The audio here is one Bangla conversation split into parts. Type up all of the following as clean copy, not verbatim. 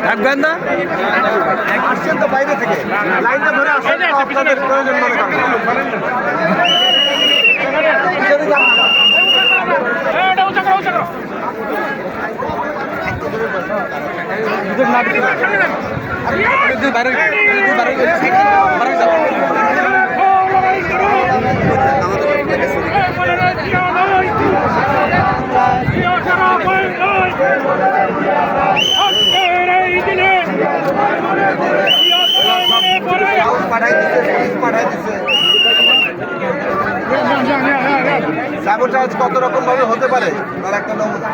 থাকবেন না আসছেন তো বাইরে থেকে লাইনটা ধরে আসেন আপনাদের প্রয়োজন মনে করেন সাবোটাজ কত রকম ভাবে হতে পারে তার একটা নমুনা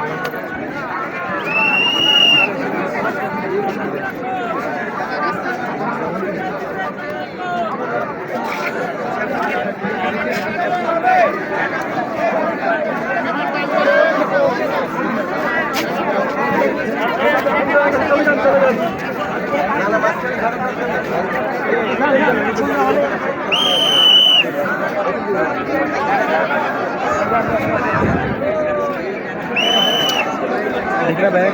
बैग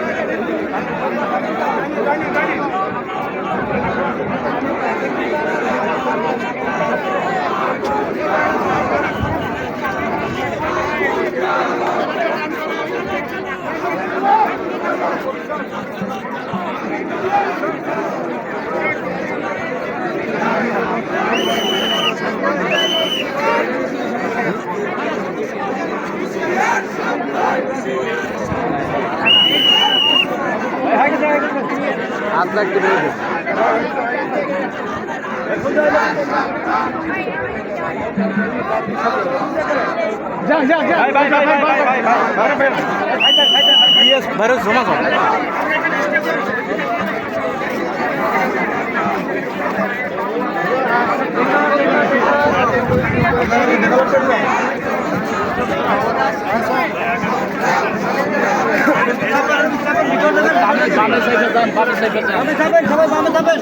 हाथ लग के जा जा जा भाई भाई भाई भाई भाई भरो सुना বামে সাইডে যান বামে সাইডে যান বামে যাবেন সবাই বামে যাবেন